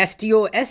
STOS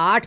8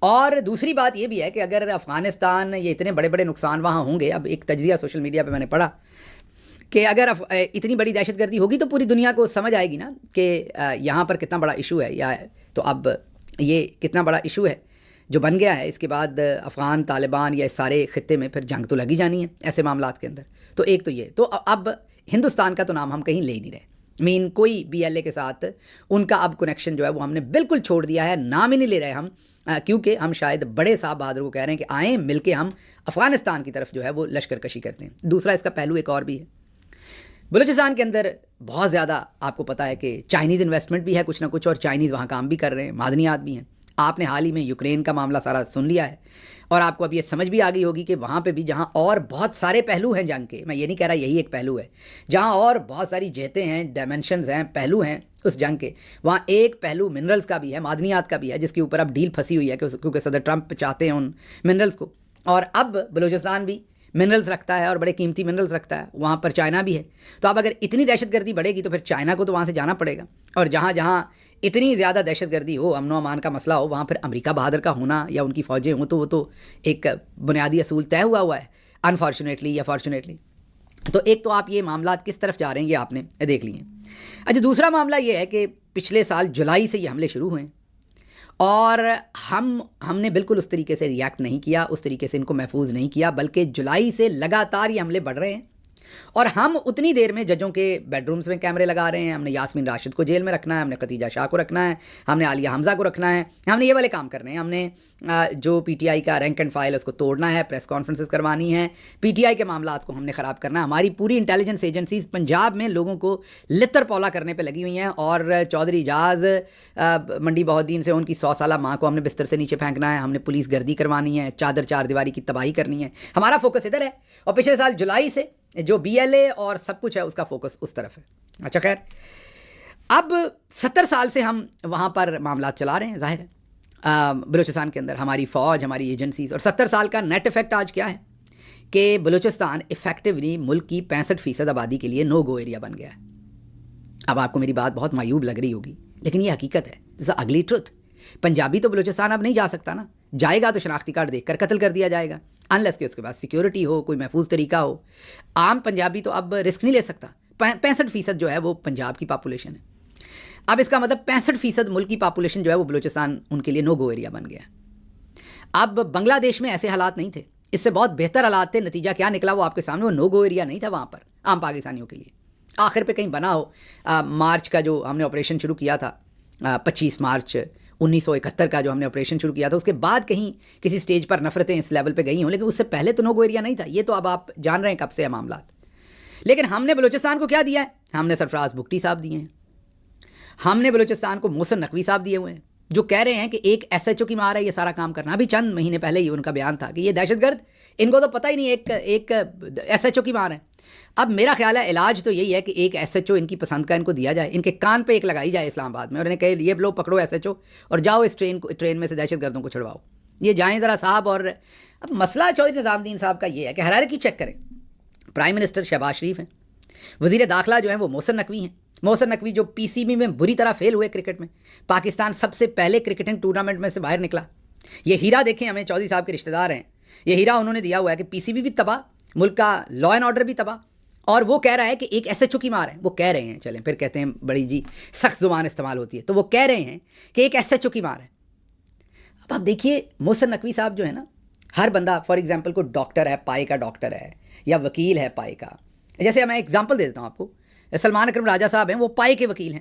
اور دوسری بات یہ بھی ہے کہ اگر افغانستان یہ اتنے بڑے بڑے نقصان وہاں ہوں گے، اب ایک تجزیہ سوشل میڈیا پہ میں نے پڑھا کہ اگر اتنی بڑی دہشت گردی ہوگی تو پوری دنیا کو سمجھ آئے گی نا کہ یہاں پر کتنا بڑا ایشو ہے، یا تو اب یہ کتنا بڑا ایشو ہے جو بن گیا ہے، اس کے بعد افغان طالبان یا اس سارے خطے میں پھر جنگ تو لگی جانی ہے ایسے معاملات کے اندر. تو ایک تو یہ، تو اب ہندوستان کا تو نام ہم کہیں لے نہیں رہے، کوئی بی ایل اے کے ساتھ ان کا اب کنیکشن جو ہے وہ ہم نے بالکل چھوڑ دیا ہے، نام ہی نہیں لے رہے ہم، کیونکہ ہم شاید بڑے صاحب بہادر کو کہہ رہے ہیں کہ آئیں مل کے ہم افغانستان کی طرف جو ہے وہ لشکر کشی کرتے ہیں. دوسرا اس کا پہلو ایک اور بھی ہے، بلوچستان کے اندر بہت زیادہ آپ کو پتہ ہے کہ چائنیز انویسٹمنٹ بھی ہے کچھ نہ کچھ، اور چائنیز وہاں کام بھی کر رہے ہیں، معدنیات بھی ہیں. آپ نے حال ہی میں یوکرین کا معاملہ سارا سن لیا ہے، اور آپ کو اب یہ سمجھ بھی آ گئی ہوگی کہ وہاں پہ بھی جہاں اور بہت سارے پہلو ہیں جنگ کے، میں یہ نہیں کہہ رہا یہی ایک پہلو ہے، جہاں اور بہت ساری جہتیں ہیں، ڈائمینشنز ہیں، پہلو ہیں اس جنگ کے، وہاں ایک پہلو منرلز کا بھی ہے، معدنیات کا بھی ہے، جس کے اوپر اب ڈیل پھنسی ہوئی ہے کیونکہ صدر ٹرمپ چاہتے ہیں ان منرلز کو. اور اب بلوچستان بھی منرلز رکھتا ہے اور بڑے قیمتی منرلز رکھتا ہے، وہاں پر چائنا بھی ہے. تو اب اگر اتنی دہشت گردی بڑھے گی تو پھر چائنا کو تو وہاں سے جانا پڑے گا، اور جہاں جہاں اتنی زیادہ دہشت گردی ہو، امن و امان کا مسئلہ ہو، وہاں پھر امریکہ بہادر کا ہونا یا ان کی فوجیں ہوں تو وہ تو ایک بنیادی اصول طے ہوا ہے، انفارچونیٹلی یا فارچونیٹلی. تو ایک تو آپ یہ معاملات کس طرف جا رہے ہیں یہ آپ نے دیکھ لیے. اچھا، دوسرا معاملہ یہ ہے کہ پچھلے سال جولائی سے یہ حملے شروع ہوئے ہیں، اور ہم نے بالکل اس طریقے سے ریاکٹ نہیں کیا، اس طریقے سے ان کو محفوظ نہیں کیا، بلکہ جولائی سے لگاتار یہ حملے بڑھ رہے ہیں. اور ہم اتنی دیر میں ججوں کے بیڈ رومز میں کیمرے لگا رہے ہیں، ہم نے یاسمین راشد کو جیل میں رکھنا ہے، ہم نے ختیجہ شاہ کو رکھنا ہے، ہم نے عالیہ حمزہ کو رکھنا ہے، ہم نے یہ والے کام کرنے ہیں، ہم نے جو پی ٹی آئی کا رینک اینڈ فائل اس کو توڑنا ہے، پریس کانفرنسز کروانی ہے، پی ٹی آئی کے معاملات کو ہم نے خراب کرنا ہے. ہماری پوری انٹیلیجنس ایجنسیز پنجاب میں لوگوں کو لتر پولا کرنے پہ لگی ہوئی ہیں، اور چودھری اعجاز منڈی بہودین سے ان کی 100 سالہ ماں کو ہم نے بستر سے نیچے پھینکنا ہے، ہم نے پولیس گردی کروانی ہے، چادر چار دیواری کی تباہی کرنی ہے. ہمارا فوکس ادھر ہے، اور پچھلے سال جولائی سے جو بی ایل اے اور سب کچھ ہے اس کا فوکس اس طرف ہے. اچھا خیر، اب 70 سال سے ہم وہاں پر معاملات چلا رہے ہیں، ظاہر ہے بلوچستان کے اندر ہماری فوج، ہماری ایجنسیز، اور 70 سال کا نیٹ افیکٹ آج کیا ہے کہ بلوچستان افیکٹولی ملک کی 65% آبادی کے لیے نو گو ایریا بن گیا ہے. اب آپ کو میری بات بہت معیوب لگ رہی ہوگی، لیکن یہ حقیقت ہے، دس اگلی ٹروتھ. پنجابی تو بلوچستان اب نہیں جا سکتا نا، جائے گا تو شناختی کارڈ دیکھ کر قتل کر دیا جائے گا، انلیس کہ اس کے بعد سیکیورٹی ہو، کوئی محفوظ طریقہ ہو. عام پنجابی تو اب رسک نہیں لے سکتا. 65% جو ہے وہ پنجاب کی پاپولیشن ہے. اب اس کا مطلب 65% ملک کی پاپولیشن جو ہے وہ بلوچستان ان کے لیے نو گو ایریا بن گیا. اب بنگلہ دیش میں ایسے حالات نہیں تھے، اس سے بہت بہتر حالات تھے. نتیجہ کیا نکلا وہ آپ کے سامنے، وہ نو گو ایریا نہیں تھا وہاں پر عام پاکستانیوں کے لیے. آخر پہ کہیں بنا ہو. مارچ کا جو ہم نے آپریشن شروع کیا تھا، 25 مارچ 1971 کا جو ہم نے آپریشن شروع کیا تھا، اس کے بعد کہیں کسی سٹیج پر نفرتیں اس لیول پہ گئی ہوں، لیکن اس سے پہلے تو نو گو ایریا نہیں تھا. یہ تو اب آپ جان رہے ہیں کب سے ہے معاملات. لیکن ہم نے بلوچستان کو کیا دیا ہے؟ ہم نے سرفراز بگٹی صاحب دیے ہیں، ہم نے بلوچستان کو محسن نقوی صاحب دیے ہوئے ہیں، جو کہہ رہے ہیں کہ ایک ایس ایچ او کی مار ہے یہ سارا کام کرنا. ابھی چند مہینے پہلے ہی ان کا بیان تھا کہ یہ دہشت گرد، ان کو تو پتہ ہی نہیں ایک ایس ایچ او کی مار ہے. اب میرا خیال ہے علاج تو یہی ہے کہ ایک ایس ایچ او ان کی پسند کا ان کو دیا جائے، ان کے کان پہ ایک لگائی جائے اسلام آباد میں، اور انہیں کہے یہ لوگ پکڑو ایس ایچ او اور جاؤ اس ٹرین میں سے دہشت گردوں کو چھڑواؤ. یہ جائیں ذرا صاحب. اور اب مسئلہ چودھری نظام الدین صاحب کا یہ ہے کہ ہرارکی چیک کریں. پرائم منسٹر شہباز شریف ہیں، وزیر داخلہ جو ہیں وہ محسن نقوی ہیں. محسن نقوی جو پی سی بی میں بری طرح فیل ہوئے کرکٹ میں، پاکستان سب سے پہلے کرکٹنگ ٹورنامنٹ میں سے باہر نکلا. یہ ہیرا دیکھیں، ہمیں چودھری صاحب کے رشتہ دار ہیں، یہ ہیرا انہوں نے دیا ہوا ہے کہ پی سی بی بھی تباہ، ملک کا لا اینڈ آرڈر بھی تباہ. اور وہ کہہ رہا ہے کہ ایک ایس ایچ او کی مار ہے. وہ کہہ رہے ہیں، چلیں پھر کہتے ہیں بڑی جی سخت زبان استعمال ہوتی ہے، تو وہ کہہ رہے ہیں کہ ایک ایس ایچ او کی مار ہے. اب آپ دیکھیے محسن نقوی صاحب جو ہے نا، ہر بندہ فار ایگزامپل کو ڈاکٹر ہے، پائے کا ڈاکٹر ہے، یا وکیل ہے پائے کا. جیسے میں ایگزامپل دے دیتا ہوں آپ کو، سلمان اکرم راجہ صاحب ہیں، وہ پائے کے وکیل ہیں،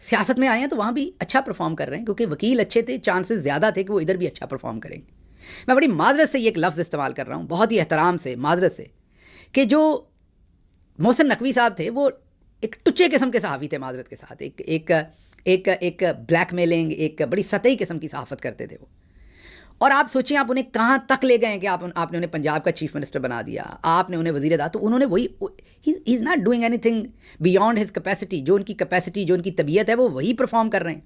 سیاست میں آئے ہیں تو وہاں بھی اچھا پرفارم کر رہے ہیں کیونکہ وکیل اچھے تھے، چانسز زیادہ تھے کہ وہ ادھر بھی اچھا پرفارم کریں گے. میں بڑی معذرت سے یہ ایک لفظ استعمال کر رہا ہوں، بہت ہی احترام سے، معذرت سے، کہ جو محسن نقوی صاحب تھے وہ ایک ٹچے قسم کے صحافی تھے، معذرت کے ساتھ، ایک بلیک میلنگ، ایک بڑی سطحی قسم کی صحافت کرتے تھے وہ. اور آپ سوچیں آپ انہیں کہاں تک لے گئے کہ آپ نے انہیں پنجاب کا چیف منسٹر بنا دیا، آپ نے انہیں وزیر داخلہ، تو انہوں نے وہی، he is not doing anything beyond his capacity. جو ان کی کیپیسٹی، جو ان کی طبیعت ہے، وہ وہی پرفارم کر رہے ہیں.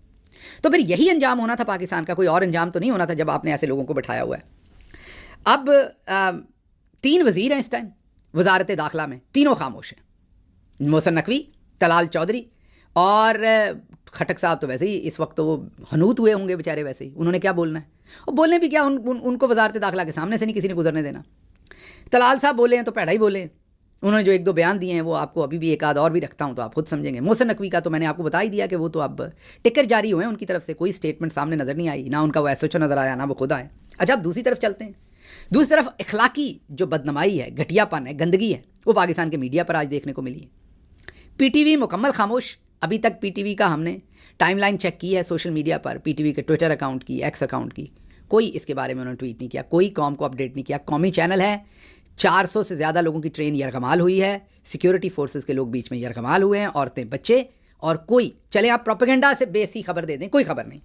تو پھر یہی انجام ہونا تھا پاکستان کا، کوئی اور انجام تو نہیں ہونا تھا جب آپ نے ایسے لوگوں کو بٹھایا ہوا ہے. اب 3 وزیر ہیں اس ٹائم وزارت داخلہ میں، تینوں خاموش ہیں. محسن نقوی، طلال چودھری اور خٹک صاحب تو ویسے ہی اس وقت تو وہ حنوط ہوئے ہوں گے بیچارے، ویسے ہی انہوں نے کیا بولنا ہے، اور بولنے بھی کیا، ان کو وزارت داخلہ کے سامنے سے نہیں کسی نے گزرنے دینا. طلال صاحب بولے ہیں تو پیڑا ہی بولے ہیں. انہوں نے جو ایک دو بیان دیے ہیں وہ آپ کو ابھی بھی ایک آدھ اور بھی رکھتا ہوں تو آپ خود سمجھیں گے. محسن نقوی کا تو میں نے آپ کو بتا ہی دیا کہ وہ تو اب ٹکر جاری ہوئے ہیں ان کی طرف سے، کوئی اسٹیٹمنٹ سامنے نظر نہیں آئی، نہ ان کا وہ ایس ایچ او نظر آیا، نہ وہ خود آئے. اچھا اب دوسری طرف چلتے ہیں. دوسری طرف اخلاقی جو بدنمائی ہے، گھٹیا پن ہے، گندگی ہے، وہ پاکستان کے میڈیا پر آج دیکھنے کو ملی ہے. پی ٹی وی مکمل خاموش. ابھی تک پی ٹی وی کا ہم نے ٹائم لائن چیک کی ہے سوشل میڈیا پر، پی ٹی وی کے ٹویٹر اکاؤنٹ کی، ایکس اکاؤنٹ کی، کوئی اس کے بارے میں انہوں نے ٹویٹ نہیں کیا، کوئی قوم کو اپڈیٹ نہیں کیا. قومی چینل ہے، 400 سے زیادہ لوگوں کی ٹرین یرغمال ہوئی ہے، سیکیورٹی فورسز کے لوگ بیچ میں یرغمال ہوئے ہیں، عورتیں بچے، اور کوئی چلے آپ پروپیگنڈا سے بیسی خبر دے دیں، کوئی خبر نہیں.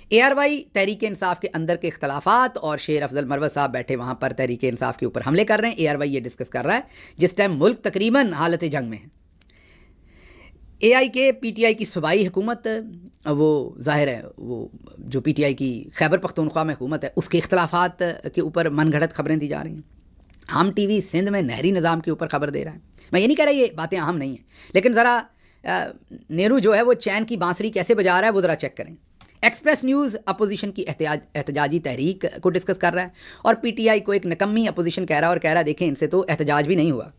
اے آر وائی تحریک انصاف کے اندر کے اختلافات، اور شیر افضل مروت صاحب بیٹھے وہاں پر تحریک انصاف کے اوپر حملے کر رہے ہیں. اے آر وائی یہ ڈسکس کر رہا ہے جس ٹائم ملک تقریباً حالت جنگ میں ہے. اے آئی کے پی ٹی آئی کی صوبائی حکومت، وہ ظاہر ہے وہ جو پی ٹی آئی کی خیبر پختونخوا میں حکومت ہے اس کے اختلافات کے اوپر من گھڑت خبریں دی جا رہی ہیں. ہم ٹی وی سندھ میں نہری نظام کے اوپر خبر دے رہا ہے. میں یہ نہیں کہہ رہا یہ باتیں اہم نہیں ہیں، لیکن ذرا نیرو جو ہے وہ چین کی بانسری کیسے بجا رہا ہے وہ ذرا چیک کریں. ایکسپریس نیوز اپوزیشن کی احتجاجی تحریک کو ڈسکس کر رہا ہے، اور پی ٹی آئی کو ایک نکمی اپوزیشن کہہ رہا ہے، اور کہہ رہا ہے دیکھیں ان سے تو احتجاج بھی نہیں ہوا.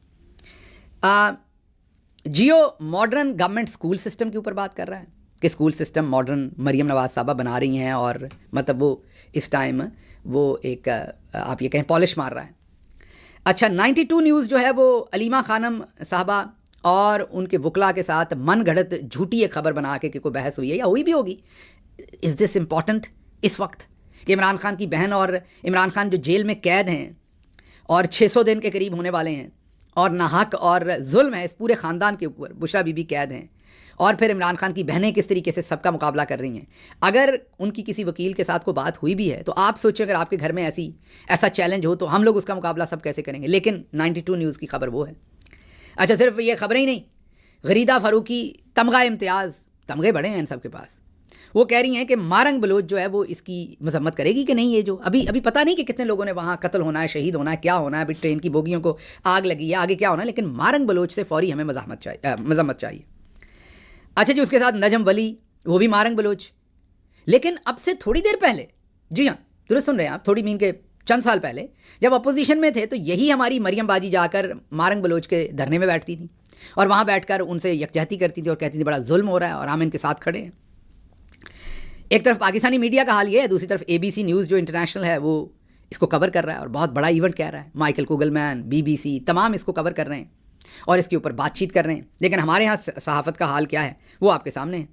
Geo modern government school system کے اوپر بات کر رہا ہے کہ school system modern Maryam Nawaz صاحبہ بنا رہی ہیں، اور مطلب وہ اس ٹائم وہ ایک آپ یہ کہیں پالش مار رہا ہے. اچھا 92 نیوز جو ہے وہ علیمہ خانم صاحبہ اور ان کے وکلا کے ساتھ من گھڑت جھوٹی ایک خبر بنا کے کہ کوئی بحث ہوئی ہے یا ہوئی بھی ہوگی. از دس امپورٹنٹ اس وقت کہ عمران خان کی بہن اور عمران خان جو جیل میں قید ہیں اور 600 دن کے قریب ہونے والے ہیں، اور ناحق اور ظلم ہے اس پورے خاندان کے اوپر، بشرا بی بی قید ہیں، اور پھر عمران خان کی بہنیں کس طریقے سے سب کا مقابلہ کر رہی ہیں. اگر ان کی کسی وکیل کے ساتھ کوئی بات ہوئی بھی ہے تو آپ سوچیں اگر آپ کے گھر میں ایسا چیلنج ہو تو ہم لوگ اس کا مقابلہ سب کیسے کریں گے. لیکن 92 نیوز کی خبر وہ ہے. اچھا صرف یہ خبریں ہی نہیں، غریدہ فاروقی تمغہ امتیاز، تمغے بڑے ہیں ان سب کے پاس، وہ کہہ رہی ہیں کہ مارنگ بلوچ جو ہے وہ اس کی مذمت کرے گی کہ نہیں. یہ جو ابھی پتہ نہیں کہ کتنے لوگوں نے وہاں قتل ہونا ہے، شہید ہونا ہے، کیا ہونا ہے، ابھی ٹرین کی بوگیوں کو آگ لگی ہے، آگے کیا ہونا ہے، لیکن مارنگ بلوچ سے فوری ہمیں مذمت چاہیے. اچھا جی اس کے ساتھ نجم ولی، وہ بھی مارنگ بلوچ. لیکن اب سے تھوڑی دیر پہلے، جی ہاں درست سن رہے ہیں آپ، تھوڑی مین کے چند سال پہلے جب اپوزیشن میں تھے تو یہی ہماری مریم باجی جا کر مارنگ بلوچ کے دھرنے میں بیٹھتی تھی، اور وہاں بیٹھ کر ان سے یکجہتی کرتی تھی اور کہتی تھی بڑا ظلم ہو رہا ہے اور ہم ان کے ساتھ کھڑے ہیں. ایک طرف پاکستانی میڈیا کا حال یہ ہے، دوسری طرف اے بی سی نیوز جو انٹرنیشنل ہے وہ اس کو کور کر رہا ہے اور بہت بڑا ایونٹ کہہ رہا ہے. Michael Kugelman, B B C, تمام اس کو کور کر رہے ہیں اور اس کے اوپر بات چیت کر رہے ہیں. لیکن ہمارے ہاں صحافت کا حال کیا ہے وہ آپ کے سامنے ہے.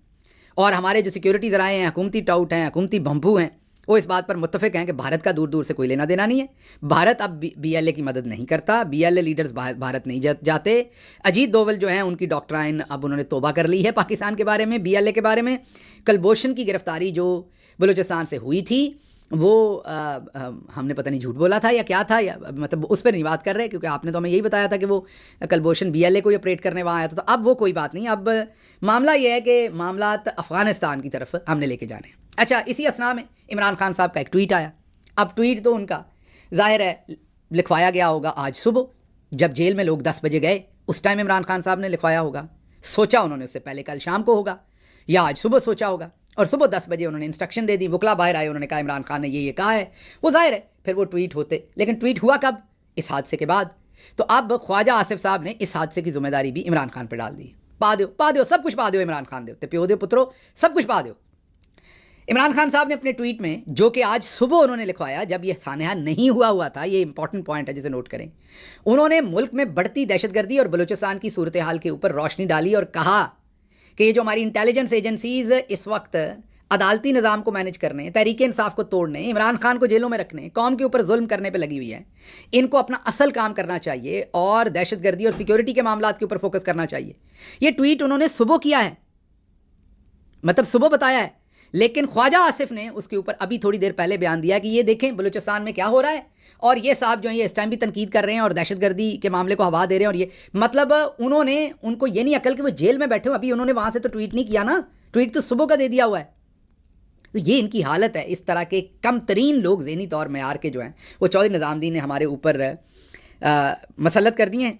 اور ہمارے جو سیکیورٹی ذرائع ہیں، حکومتی ٹاؤٹ ہیں، حکومتی بمبو ہیں، وہ اس بات پر متفق ہیں کہ بھارت کا دور دور سے کوئی لینا دینا نہیں ہے. بھارت اب بی ایل اے کی مدد نہیں کرتا، B L A leaders Bharat نہیں جاتے. اجیت دوول جو ہیں ان کی ڈاکٹرائن اب انہوں نے توبہ کر لی ہے پاکستان کے بارے میں، بی ایل اے کے بارے میں. کلبھوشن کی گرفتاری جو بلوچستان سے ہوئی تھی وہ ہم نے پتہ نہیں جھوٹ بولا تھا یا کیا تھا، یا مطلب اس پر نہیں بات کر رہے کیونکہ آپ نے تو ہمیں یہی بتایا تھا کہ وہ کلبھوشن بی ایل اے کو آپریٹ کرنے وہاں آیا تھا. تو اب وہ کوئی بات نہیں، اب معاملہ یہ ہے کہ معاملات افغانستان کی طرف ہم نے لے کے جانے ہیں. اچھا اسی اسنا میں عمران خان صاحب کا ایک ٹویٹ آیا. اب ٹویٹ تو ان کا ظاہر ہے لکھوایا گیا ہوگا آج صبح جب جیل میں لوگ 10 بجے گئے، اس ٹائم عمران خان صاحب نے لکھوایا ہوگا. سوچا انہوں نے اس سے پہلے کل شام کو ہوگا یا آج صبح سوچا ہوگا، اور صبح 10 بجے انہوں نے انسٹرکشن دے دی. وکلا باہر آئے، انہوں نے کہا عمران خان نے یہ کہا ہے. وہ ظاہر ہے پھر وہ ٹویٹ ہوتے، لیکن ٹویٹ ہوا کب؟ اس حادثے کے بعد. تو اب خواجہ آصف صاحب نے اس حادثے کی ذمہ داری بھی عمران خان پہ ڈال دی. پا دیو سب کچھ پا دیو عمران خان دیو، پیو دیو پترو سب کچھ پا دیو. عمران خان صاحب نے اپنے ٹویٹ میں جو کہ آج صبح انہوں نے لکھوایا جب یہ سانحہ نہیں ہوا تھا، یہ امپورٹنٹ پوائنٹ ہے جسے نوٹ کریں، انہوں نے ملک میں بڑھتی دہشت گردی اور بلوچستان کی صورتحال کے اوپر روشنی ڈالی اور کہا کہ یہ جو ہماری انٹیلیجنس ایجنسیز اس وقت عدالتی نظام کو مینج کرنے، تحریک انصاف کو توڑنے، عمران خان کو جیلوں میں رکھنے، قوم کے اوپر ظلم کرنے پہ لگی ہوئی ہے، ان کو اپنا اصل کام کرنا چاہیے اور دہشت گردی اور سیکیورٹی کے معاملات کے اوپر فوکس کرنا چاہیے. یہ ٹویٹ انہوں نے صبح کیا ہے، مطلب صبح بتایا ہے، لیکن خواجہ آصف نے اس کے اوپر ابھی تھوڑی دیر پہلے بیان دیا کہ یہ دیکھیں بلوچستان میں کیا ہو رہا ہے، اور یہ صاحب جو ہیں یہ اس ٹائم بھی تنقید کر رہے ہیں اور دہشت گردی کے معاملے کو ہوا دے رہے ہیں. اور یہ مطلب انہوں نے ان کو یہ نہیں عقل کہ وہ جیل میں بیٹھے ہو، ابھی انہوں نے وہاں سے تو ٹویٹ نہیں کیا نا، ٹویٹ تو صبح کا دے دیا ہوا ہے. تو یہ ان کی حالت ہے. اس طرح کے کم ترین لوگ ذہنی طور معیار کے جو ہیں وہ چودھری نظام الدین نے ہمارے اوپر مسلط کر دیے ہیں.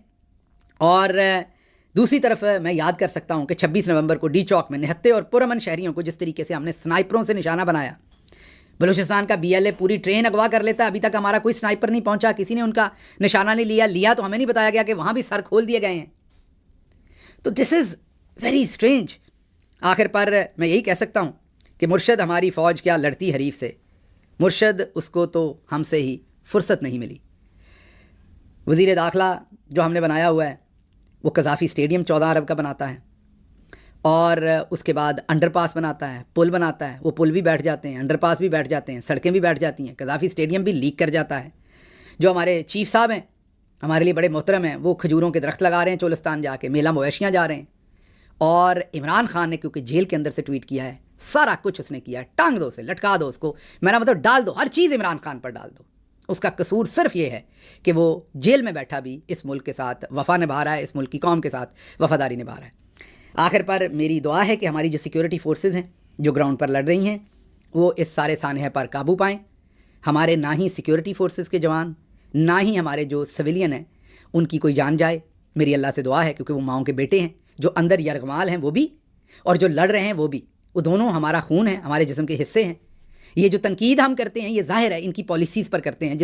اور دوسری طرف میں یاد کر سکتا ہوں کہ 26 نومبر کو ڈی چوک میں نہتے اور پرامن شہریوں کو جس طریقے سے ہم نے سنائپروں سے نشانہ بنایا. بلوچستان کا BLA پوری ٹرین اغوا کر لیتا. ابھی تک ہمارا کوئی سنائپر نہیں پہنچا, کسی نے ان کا نشانہ نہیں لیا تو ہمیں نہیں بتایا گیا کہ وہاں بھی سر کھول دیے گئے ہیں. تو دس از ویری اسٹرینج. آخر پر میں یہی کہہ سکتا ہوں کہ مرشد ہماری فوج کیا لڑتی حریف سے, مرشد اس کو تو ہم سے ہی فرصت نہیں ملی. وزیر داخلہ جو ہم نے بنایا ہوا ہے وہ قذافی اسٹیڈیم 14 ارب کا بناتا ہے, اور اس کے بعد انڈر پاس بناتا ہے, پل بناتا ہے. وہ پل بھی بیٹھ جاتے ہیں, انڈر پاس بھی بیٹھ جاتے ہیں, سڑکیں بھی بیٹھ جاتی ہیں. قذافی اسٹیڈیم بھی لیک کر جاتا ہے. جو ہمارے چیف صاحب ہیں, ہمارے لیے بڑے محترم ہیں, وہ کھجوروں کے درخت لگا رہے ہیں چولستان جا کے, میلہ مویشیاں جا رہے ہیں. اور عمران خان نے کیونکہ جیل کے اندر سے ٹویٹ کیا ہے, سارا کچھ اس نے کیا ہے. ٹانگ دو اسے, لٹکا دو اس کو, میرا مطلب ڈال دو, ہر چیز عمران خان پر ڈال دو. اس کا قصور صرف یہ ہے کہ وہ جیل میں بیٹھا بھی اس ملک کے ساتھ وفا نبھا رہا ہے, اس ملک کی قوم کے ساتھ وفاداری نبھا رہا ہے. آخر پر میری دعا ہے کہ ہماری جو سیکیورٹی فورسز ہیں جو گراؤنڈ پر لڑ رہی ہیں وہ اس سارے سانحے پر قابو پائیں. ہمارے نہ ہی سیکیورٹی فورسز کے جوان, نہ ہی ہمارے جو سویلین ہیں ان کی کوئی جان جائے. میری اللہ سے دعا ہے, کیونکہ وہ ماؤں کے بیٹے ہیں, جو اندر یرغمال ہیں وہ بھی, اور جو لڑ رہے ہیں وہ بھی, وہ دونوں ہمارا خون ہے, ہمارے جسم کے حصے ہیں. یہ جو تنقید ہم کرتے ہیں یہ ظاہر ہے ان کی پالیسیز پر کرتے ہیں,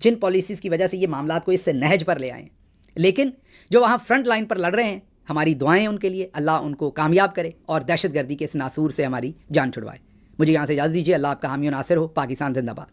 جن پالیسیز کی وجہ سے یہ معاملات کو اس سے نہج پر لے آئے ہیں. لیکن جو وہاں فرنٹ لائن پر لڑ رہے ہیں, ہماری دعائیں ان کے لیے, اللہ ان کو کامیاب کرے اور دہشت گردی کے اس ناسور سے ہماری جان چھڑوائے. مجھے یہاں سے اجازت دیجیے. اللہ آپ کا حامی و ناصر ہو. پاکستان زندہ باد.